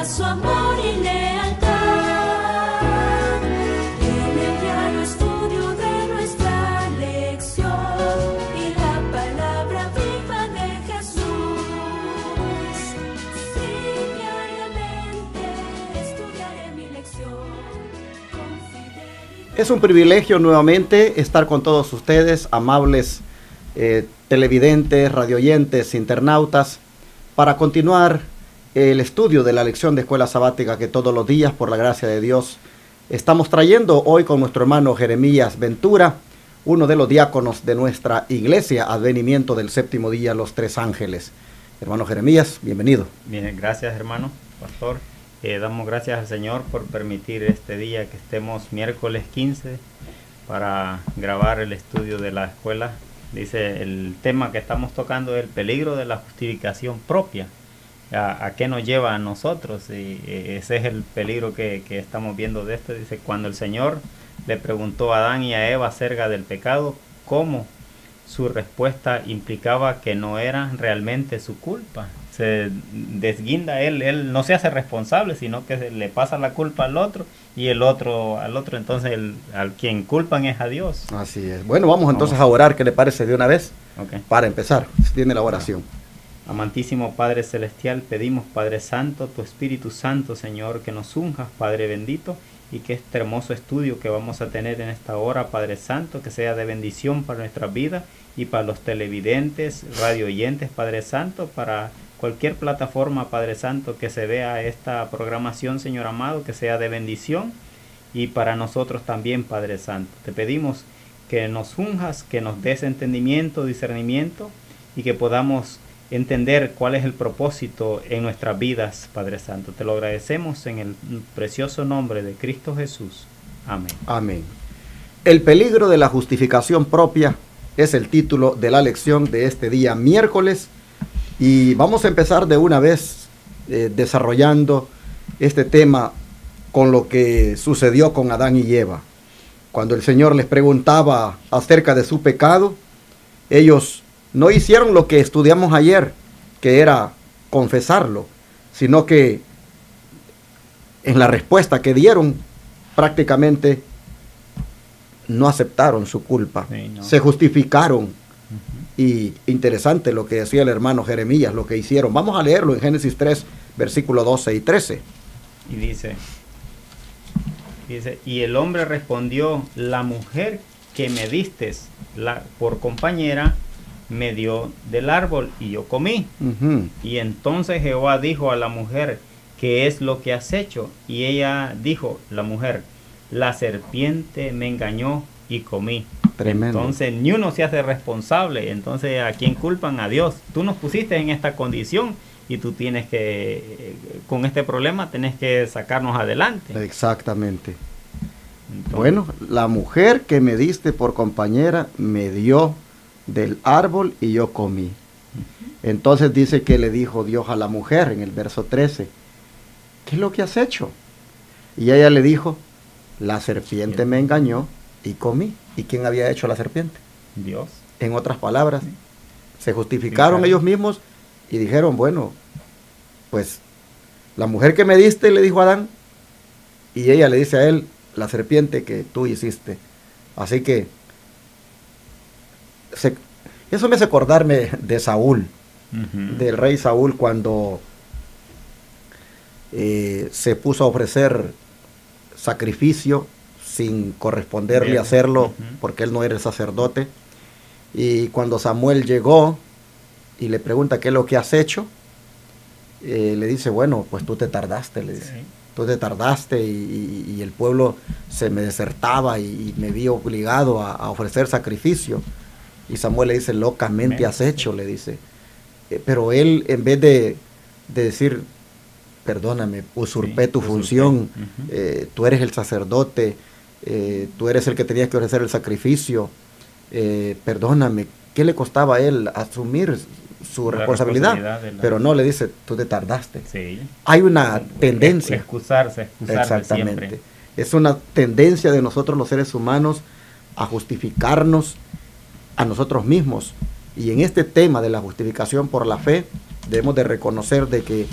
su amor y lealtad. En el diario estudio de nuestra lección y la palabra viva de Jesús. Sí, diariamente estudiaré mi lección con fidelidad. Es un privilegio nuevamente estar con todos ustedes, amables televidentes, radioyentes, internautas, para continuar el estudio de la lección de escuela sabática que todos los días, por la gracia de Dios, estamos trayendo hoy con nuestro hermano Jeremías Ventura, uno de los diáconos de nuestra iglesia, Advenimiento del Séptimo Día, Los Tres Ángeles. Hermano Jeremías, bienvenido. Bien, gracias hermano, pastor. Damos gracias al Señor por permitir este día que estemos miércoles 15 para grabar el estudio de la escuela. Dice, el tema que estamos tocando es el peligro de la justificación propia. ¿A qué nos lleva a nosotros? Y ese es el peligro que estamos viendo de esto. Dice, cuando el Señor le preguntó a Adán y a Eva acerca del pecado, ¿cómo? Su respuesta implicaba que no era realmente su culpa. Se desguinda él no se hace responsable, sino que le pasa la culpa al otro y el otro al otro. Entonces al quien culpan es a Dios. Así es. Bueno, vamos entonces a orar. ¿Qué le parece de una vez? Okay. Para empezar, tiene la oración. Amantísimo Padre Celestial, pedimos, Padre Santo, tu Espíritu Santo, Señor, que nos unjas, Padre bendito, y que este hermoso estudio que vamos a tener en esta hora, Padre Santo, que sea de bendición para nuestra vida y para los televidentes, radio oyentes, Padre Santo, para cualquier plataforma, Padre Santo, que se vea esta programación, Señor amado, que sea de bendición, y para nosotros también, Padre Santo. Te pedimos que nos unjas, que nos des entendimiento, discernimiento, y que podamos entender cuál es el propósito en nuestras vidas, Padre Santo. Te lo agradecemos en el precioso nombre de Cristo Jesús. Amén. Amén. El peligro de la justificación propia es el título de la lección de este día miércoles, y vamos a empezar de una vez desarrollando este tema con lo que sucedió con Adán y Eva. Cuando el Señor les preguntaba acerca de su pecado, ellos no hicieron lo que estudiamos ayer, que era confesarlo, sino que en la respuesta que dieron prácticamente no aceptaron su culpa, sí, no. Se justificaron. Y interesante lo que decía el hermano Jeremías, lo que hicieron. Vamos a leerlo en Génesis 3, versículos 12 y 13. Y dice, y el hombre respondió, la mujer que me diste por compañera me dio del árbol y yo comí. Y entonces Jehová dijo a la mujer, ¿qué es lo que has hecho? Y ella dijo, la mujer, la serpiente me engañó y comí. Tremendo. Entonces ni uno se hace responsable. Entonces ¿a quién culpan? A Dios. Tú nos pusiste en esta condición y tú tienes que, con este problema, tienes que sacarnos adelante. Exactamente. Entonces, bueno, la mujer que me diste por compañera me dio del árbol y yo comí. Entonces dice que le dijo Dios a la mujer en el verso 13, ¿qué es lo que has hecho? Y ella le dijo, la serpiente me engañó y comí. ¿Y quién había hecho la serpiente? Dios. En otras palabras, se justificaron ellos mismos y dijeron, bueno, pues la mujer que me diste, le dijo a Adán, y ella le dice a él, la serpiente que tú hiciste. Así que eso me hace acordarme de Saúl, del rey Saúl, cuando se puso a ofrecer sacrificio sin corresponderle hacerlo, porque él no era el sacerdote. Y cuando Samuel llegó y le pregunta qué es lo que has hecho, le dice, bueno, pues tú te tardaste, le dice. Sí. Tú te tardaste y el pueblo se me desertaba y me vi obligado a ofrecer sacrificio. Y Samuel le dice, locamente has hecho, le dice. Pero él, en vez de decir, perdóname, usurpé tu función, tú eres el sacerdote, tú eres el que tenías que ofrecer el sacrificio, perdóname, ¿qué le costaba a él asumir su responsabilidad? Pero no, le dice, tú te tardaste. Sí. Hay una tendencia. Excusarse exactamente. Siempre. Es una tendencia de nosotros los seres humanos a justificarnos a nosotros mismos. Y en este tema de la justificación por la fe, debemos de reconocer de que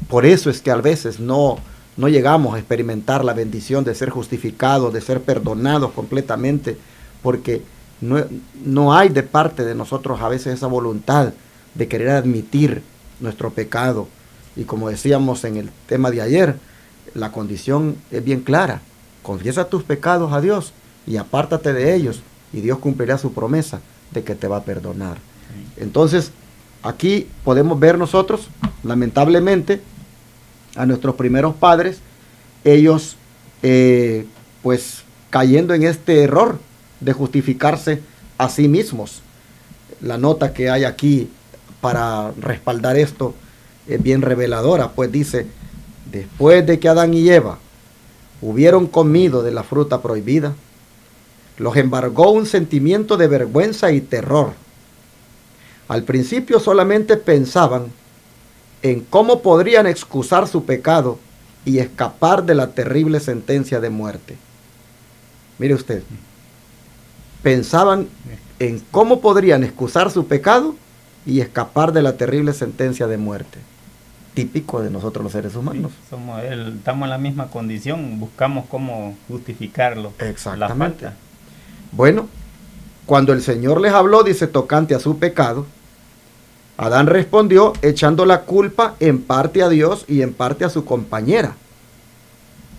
por eso es que a veces no llegamos a experimentar la bendición de ser justificados, de ser perdonados completamente, porque no hay de parte de nosotros a veces esa voluntad de querer admitir nuestro pecado. Y como decíamos en el tema de ayer, la condición es bien clara: confiesa tus pecados a Dios y apártate de ellos, y Dios cumplirá su promesa de que te va a perdonar. Entonces, aquí podemos ver nosotros, lamentablemente, a nuestros primeros padres, ellos pues cayendo en este error de justificarse a sí mismos. La nota que hay aquí para respaldar esto es bien reveladora, pues dice: después de que Adán y Eva hubieron comido de la fruta prohibida, los embargó un sentimiento de vergüenza y terror. Al principio solamente pensaban en cómo podrían excusar su pecado y escapar de la terrible sentencia de muerte. Mire usted, pensaban en cómo podrían excusar su pecado y escapar de la terrible sentencia de muerte. Típico de nosotros los seres humanos. Sí, estamos en la misma condición, buscamos cómo justificarlo. Exactamente. La falta. Bueno, cuando el Señor les habló, dice, tocante a su pecado, Adán respondió echando la culpa en parte a Dios y en parte a su compañera,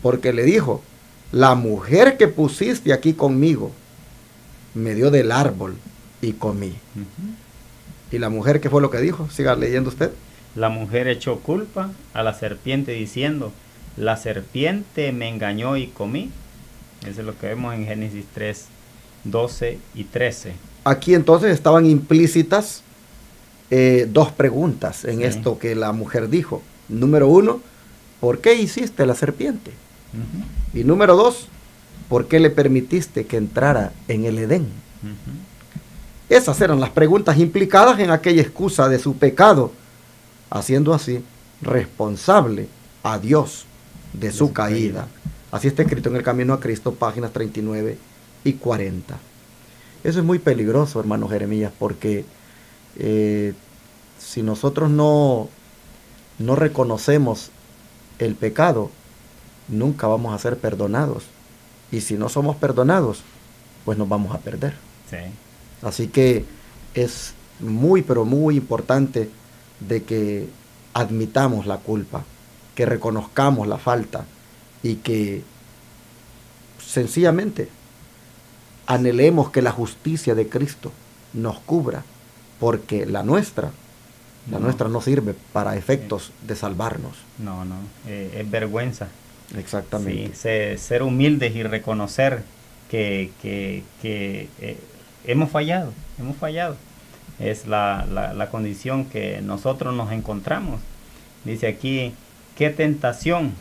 porque le dijo: la mujer que pusiste aquí conmigo me dio del árbol y comí. ¿Y la mujer qué fue lo que dijo? Siga leyendo usted. La mujer echó culpa a la serpiente diciendo: la serpiente me engañó y comí. Eso es lo que vemos en Génesis 3, 12 y 13. Aquí entonces estaban implícitas dos preguntas en esto que la mujer dijo. Número 1, ¿por qué hiciste la serpiente? Y número 2, ¿por qué le permitiste que entrara en el Edén? Esas eran las preguntas implicadas en aquella excusa de su pecado, haciendo así responsable a Dios de su caída. Así está escrito en El Camino a Cristo, páginas 39 y 40. Eso es muy peligroso, hermano Jeremías, porque si nosotros no reconocemos el pecado, nunca vamos a ser perdonados. Y si no somos perdonados, pues nos vamos a perder. Sí. Así que es muy, pero muy importante de que admitamos la culpa, que reconozcamos la falta y que sencillamente anhelemos que la justicia de Cristo nos cubra, porque la nuestra no sirve para efectos de salvarnos. No, es vergüenza. Exactamente. Sí, ser humildes y reconocer que hemos fallado. Es la condición que nosotros nos encontramos. Dice aquí: ¿qué tentación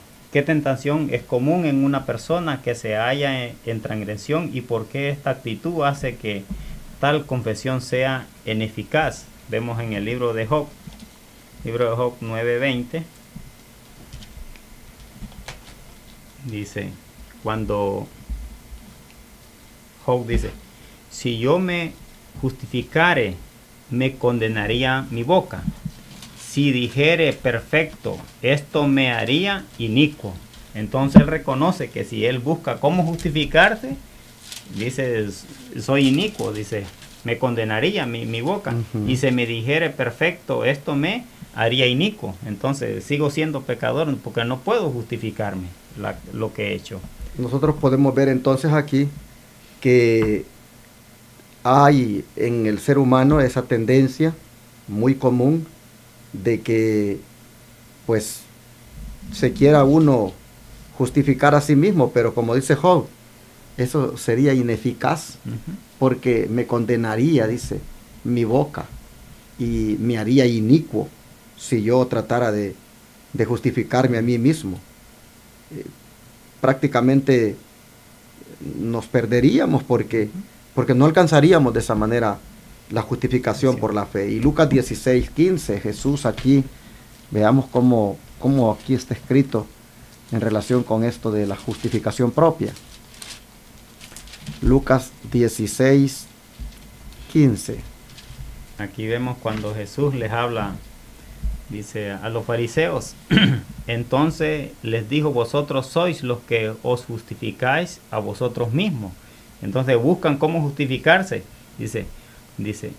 es común en una persona que se halla en transgresión, y por qué esta actitud hace que tal confesión sea ineficaz? Vemos en el libro de Job 9:20. Dice, cuando Job dice: si yo me justificare, me condenaría mi boca. Si dijere perfecto, esto me haría inicuo. Entonces él reconoce que si él busca cómo justificarse, dice: soy inicuo, dice, me condenaría mi boca. Y si me dijere perfecto, esto me haría inicuo. Entonces sigo siendo pecador porque no puedo justificarme lo que he hecho. Nosotros podemos ver entonces aquí que hay en el ser humano esa tendencia muy común de que pues se quiera uno justificar a sí mismo, pero como dice Job, eso sería ineficaz, porque me condenaría, dice, mi boca, y me haría inicuo si yo tratara de justificarme a mí mismo. Prácticamente nos perderíamos porque no alcanzaríamos de esa manera la justificación por la fe. Y Lucas 16:15, Jesús aquí, veamos cómo aquí está escrito en relación con esto de la justificación propia. Lucas 16:15. Aquí vemos cuando Jesús les habla dice a los fariseos, entonces les dijo, vosotros sois los que os justificáis a vosotros mismos. Entonces buscan cómo justificarse, dice,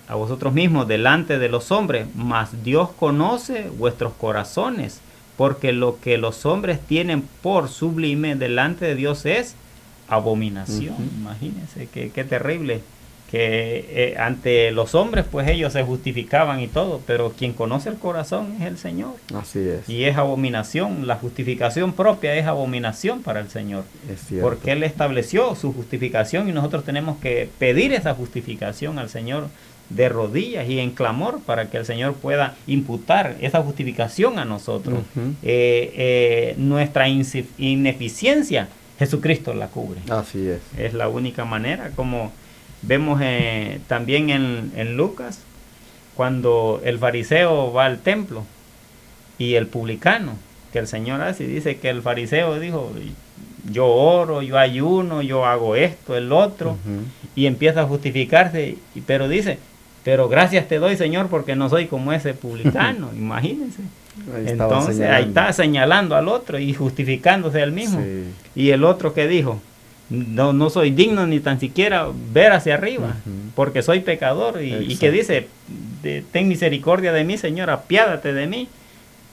a vosotros mismos delante de los hombres, mas Dios conoce vuestros corazones, porque lo que los hombres tienen por sublime delante de Dios es abominación. Imagínense qué terrible, que ante los hombres pues ellos se justificaban y todo, pero quien conoce el corazón es el Señor. Así es. Y es abominación, la justificación propia es abominación para el Señor, porque Él estableció su justificación y nosotros tenemos que pedir esa justificación al Señor de rodillas y en clamor para que el Señor pueda imputar esa justificación a nosotros. Nuestra ineficiencia, Jesucristo la cubre. Así es. Es la única manera, como vemos también en Lucas, cuando el fariseo va al templo y el publicano, que el Señor hace, y dice que el fariseo dijo, yo oro, yo ayuno, yo hago esto, el otro, y empieza a justificarse, pero dice, pero gracias te doy, Señor, porque no soy como ese publicano. Imagínense. Entonces ahí está señalando al otro y justificándose él mismo. Sí. Y el otro que dijo, no soy digno ni tan siquiera ver hacia arriba, porque soy pecador. Y que dice, ten misericordia de mí, Señor, apiádate de mí.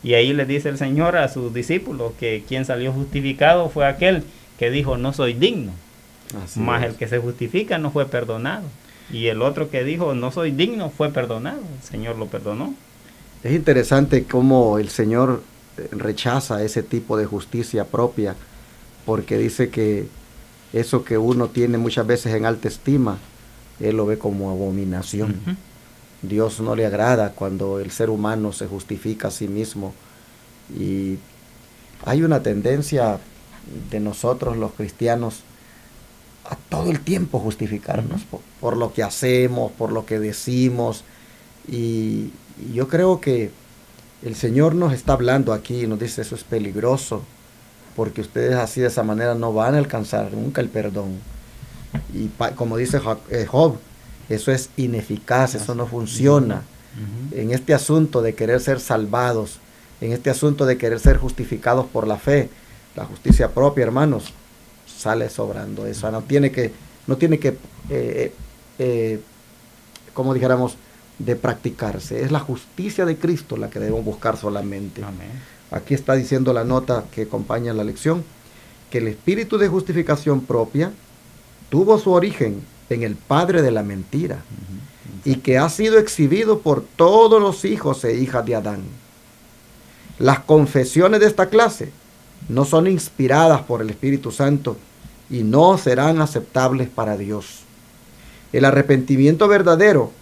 Y ahí le dice el Señor a sus discípulos que quien salió justificado fue aquel que dijo, no soy digno. Mas el que se justifica no fue perdonado. Y el otro que dijo, no soy digno, fue perdonado. El Señor lo perdonó. Es interesante cómo el Señor rechaza ese tipo de justicia propia, porque dice que eso que uno tiene muchas veces en alta estima, Él lo ve como abominación. Dios no le agrada cuando el ser humano se justifica a sí mismo. Y hay una tendencia de nosotros los cristianos a todo el tiempo justificarnos por lo que hacemos, por lo que decimos. Y yo creo que el Señor nos está hablando aquí y nos dice, eso es peligroso, porque ustedes así de esa manera no van a alcanzar nunca el perdón. Y como dice Job, eso es ineficaz, eso no funciona. En este asunto de querer ser salvados, en este asunto de querer ser justificados por la fe, la justicia propia, hermanos, sale sobrando. Eso no tiene que como dijéramos, de practicarse. Es la justicia de Cristo la que debemos buscar solamente. Amén. Aquí está diciendo la nota que acompaña la lección, que el espíritu de justificación propia tuvo su origen en el padre de la mentira y que ha sido exhibido por todos los hijos e hijas de Adán. Las confesiones de esta clase no son inspiradas por el Espíritu Santo y no serán aceptables para Dios. El arrepentimiento verdadero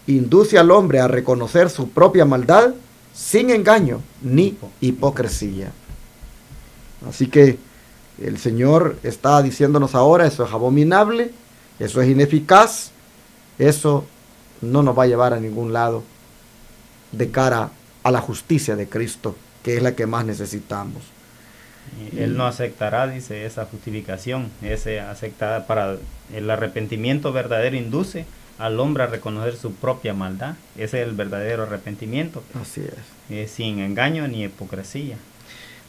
induce al hombre a reconocer su propia maldad sin engaño ni hipocresía. Así que el Señor está diciéndonos ahora, eso es abominable, eso es ineficaz, eso no nos va a llevar a ningún lado de cara a la justicia de Cristo, que es la que más necesitamos. Él no aceptará, dice, esa justificación, ese aceptada para el arrepentimiento verdadero induce al hombre a reconocer su propia maldad. Ese es el verdadero arrepentimiento. Así es. Sin engaño ni hipocresía.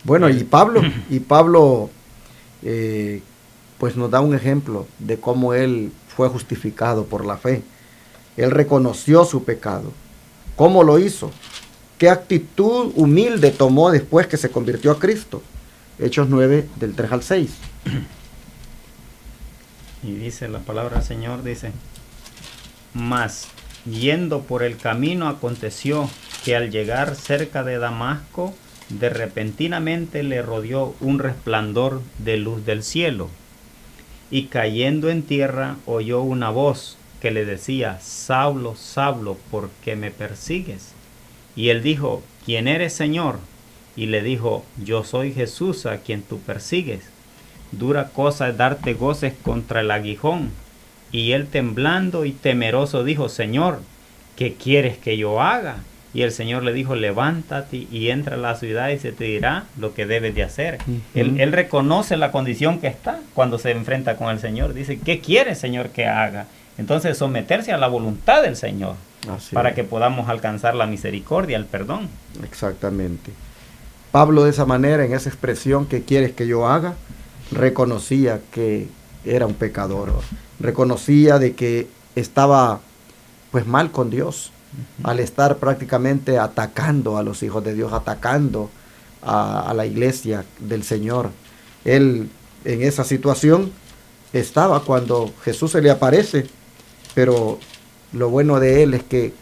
Bueno, y Pablo pues nos da un ejemplo de cómo él fue justificado por la fe. Él reconoció su pecado. ¿Cómo lo hizo? ¿Qué actitud humilde tomó después que se convirtió a Cristo? Hechos 9, del 3 al 6. Y dice la palabra del Señor, dice, mas yendo por el camino aconteció que al llegar cerca de Damasco, de repentinamente le rodeó un resplandor de luz del cielo, y cayendo en tierra oyó una voz que le decía, Saulo, Saulo, ¿por qué me persigues? Y él dijo, ¿quién eres, Señor? Y le dijo, yo soy Jesús a quien tú persigues. Dura cosa es darte goces contra el aguijón. Y él temblando y temeroso dijo, Señor, ¿qué quieres que yo haga? Y el Señor le dijo, levántate y entra a la ciudad y se te dirá lo que debes de hacer. Él reconoce la condición que está cuando se enfrenta con el Señor. Dice, ¿qué quieres, Señor, que haga? Entonces someterse a la voluntad del Señor para es. que podamos alcanzar la misericordia, el perdón. Exactamente. Pablo de esa manera, en esa expresión, ¿qué quieres que yo haga?, reconocía que era un pecador, reconocía de que estaba pues mal con Dios, al estar prácticamente atacando a los hijos de Dios, atacando a la iglesia del Señor. Él en esa situación estaba cuando Jesús se le aparece, pero lo bueno de él es que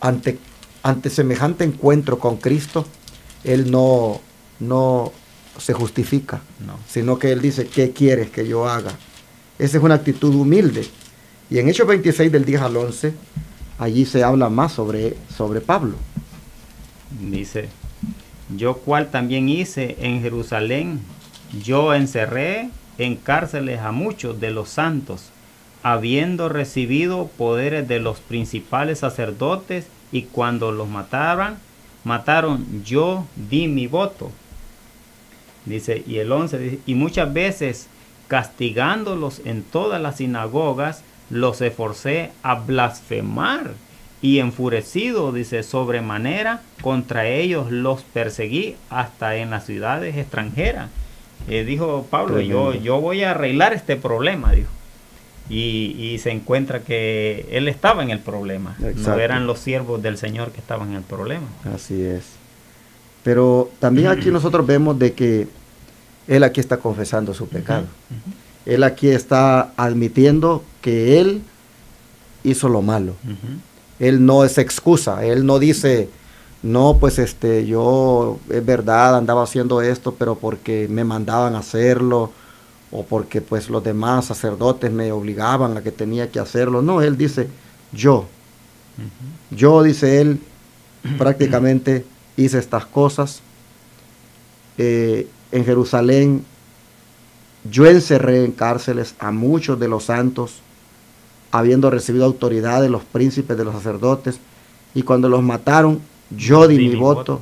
ante semejante encuentro con Cristo, él no se justifica, sino que él dice, ¿qué quieres que yo haga? Esa es una actitud humilde. Y en Hechos 26 del 10 al 11, allí se habla más sobre Pablo. Dice, yo cual también hice en Jerusalén, yo encerré en cárceles a muchos de los santos, habiendo recibido poderes de los principales sacerdotes, y cuando los mataron, yo di mi voto. Dice, y el 11 dice, y muchas veces castigándolos en todas las sinagogas, los esforcé a blasfemar, y enfurecido, dice, sobremanera contra ellos los perseguí hasta en las ciudades extranjeras. Dijo Pablo, yo voy a arreglar este problema, dijo. Y se encuentra que él estaba en el problema. Exacto. No eran los siervos del Señor que estaban en el problema. Así es. Pero también aquí nosotros vemos de que él aquí está confesando su pecado. Él aquí está admitiendo que él hizo lo malo. Él no se excusa, él no dice, no, pues yo es verdad andaba haciendo esto, pero porque me mandaban a hacerlo, o porque pues los demás sacerdotes me obligaban a que tenía que hacerlo. No, él dice, yo, dice él, prácticamente hice estas cosas. En Jerusalén yo encerré en cárceles a muchos de los santos, habiendo recibido autoridad de los príncipes, de los sacerdotes, y cuando los mataron, yo di mi voto,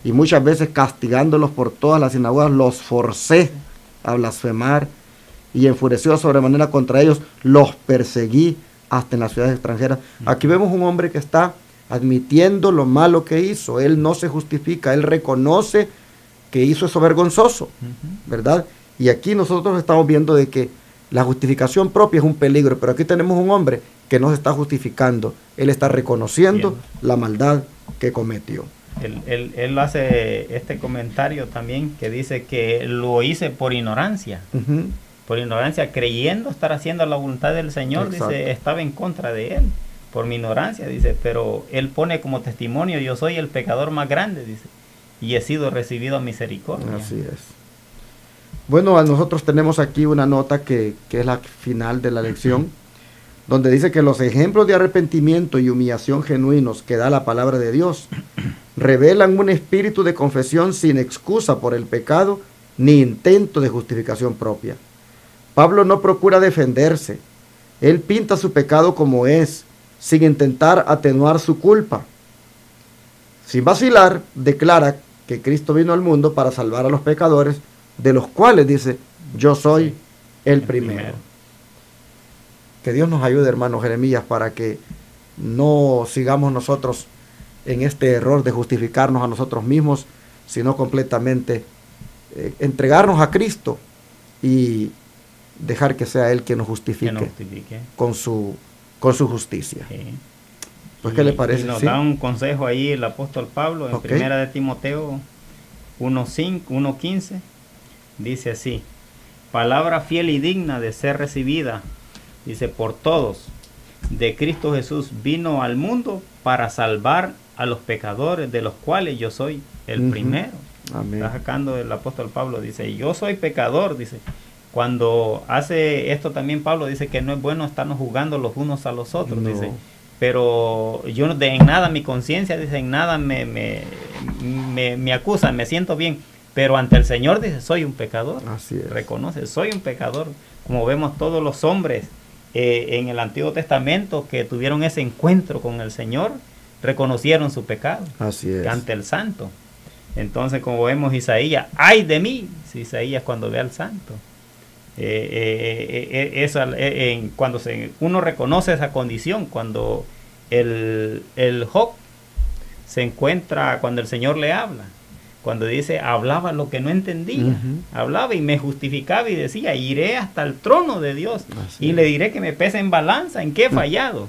y muchas veces castigándolos por todas las sinagogas, los forcé a blasfemar, y enfureció sobremanera contra ellos, los perseguí hasta en las ciudades extranjeras. Aquí vemos un hombre que está admitiendo lo malo que hizo. Él no se justifica, él reconoce que hizo eso vergonzoso, ¿verdad? Y aquí nosotros estamos viendo de que la justificación propia es un peligro, pero aquí tenemos un hombre que no se está justificando, él está reconociendo la maldad que cometió. Él hace este comentario también que dice que lo hice por ignorancia. Por ignorancia, creyendo estar haciendo la voluntad del Señor. Exacto. Dice, estaba en contra de él, por mi ignorancia, dice, pero él pone como testimonio, yo soy el pecador más grande, dice, y he sido recibido a misericordia. Así es. Bueno, nosotros tenemos aquí una nota que es la final de la lección, donde dice que los ejemplos de arrepentimiento y humillación genuinos que da la palabra de Dios revelan un espíritu de confesión sin excusa por el pecado ni intento de justificación propia. Pablo no procura defenderse, él pinta su pecado como es, sin intentar atenuar su culpa. Sin vacilar, declara que Cristo vino al mundo para salvar a los pecadores, de los cuales dice, yo soy el primero. Que Dios nos ayude, hermano Jeremías, para que no sigamos nosotros en este error de justificarnos a nosotros mismos, sino completamente entregarnos a Cristo y dejar que sea Él quien nos justifique, con su justicia. Sí. Pues, ¿qué le parece? Y nos da un consejo ahí el apóstol Pablo en Primera de Timoteo 1:15. Dice así, palabra fiel y digna de ser recibida, dice, por todos, de Cristo Jesús vino al mundo para salvar a los pecadores, de los cuales yo soy el primero. Amén. Está sacando el apóstol Pablo, dice, yo soy pecador, dice. Cuando hace esto también Pablo dice que no es bueno estarnos juzgando los unos a los otros, dice, pero yo en nada mi conciencia, dice, en nada me acusan, me siento bien, pero ante el Señor dice, soy un pecador. Así es. Reconoce, soy un pecador, como vemos todos los hombres en el Antiguo Testamento que tuvieron ese encuentro con el Señor, reconocieron su pecado. Así es. Ante el Santo. Entonces, como vemos Isaías, ¡ay de mí! Si Isaías cuando ve al Santo. Cuando uno reconoce esa condición, cuando el Job se encuentra, cuando el Señor le habla, cuando dice, hablaba lo que no entendía, hablaba y me justificaba y decía, iré hasta el trono de Dios y le diré que me pese en balanza, en qué he fallado.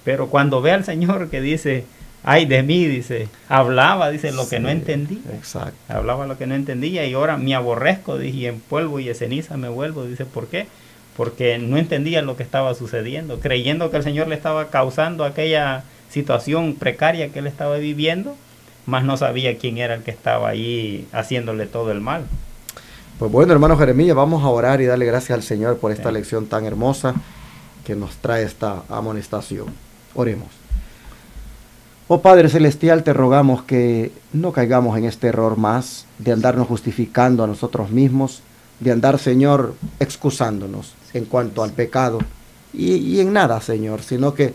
Pero cuando ve al Señor que dice, ay de mí, dice, hablaba, dice, lo que no entendía. Exacto. Hablaba lo que no entendía y ahora me aborrezco, dije, y en polvo y de ceniza me vuelvo. Dice, ¿por qué? Porque no entendía lo que estaba sucediendo, creyendo que el Señor le estaba causando aquella situación precaria que él estaba viviendo, mas no sabía quién era el que estaba ahí haciéndole todo el mal. Pues bueno, hermano Jeremías, vamos a orar y darle gracias al Señor por esta lección tan hermosa que nos trae esta amonestación. Oremos. Oh Padre Celestial, te rogamos que no caigamos en este error más de andarnos justificando a nosotros mismos, de andar, Señor, excusándonos en cuanto al pecado y en nada, Señor, sino que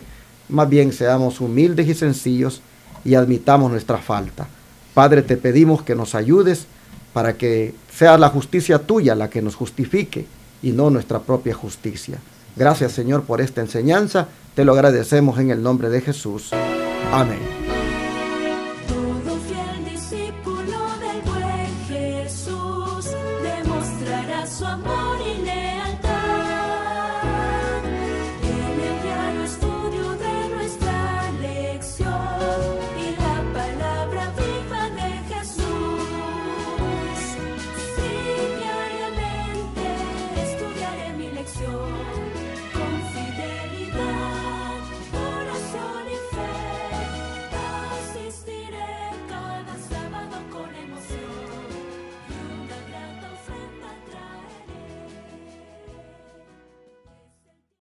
más bien seamos humildes y sencillos y admitamos nuestra falta. Padre, te pedimos que nos ayudes para que sea la justicia tuya la que nos justifique y no nuestra propia justicia. Gracias, Señor, por esta enseñanza. Te lo agradecemos en el nombre de Jesús. Amén. Todo fiel discípulo del buen Jesús demostrará su amor.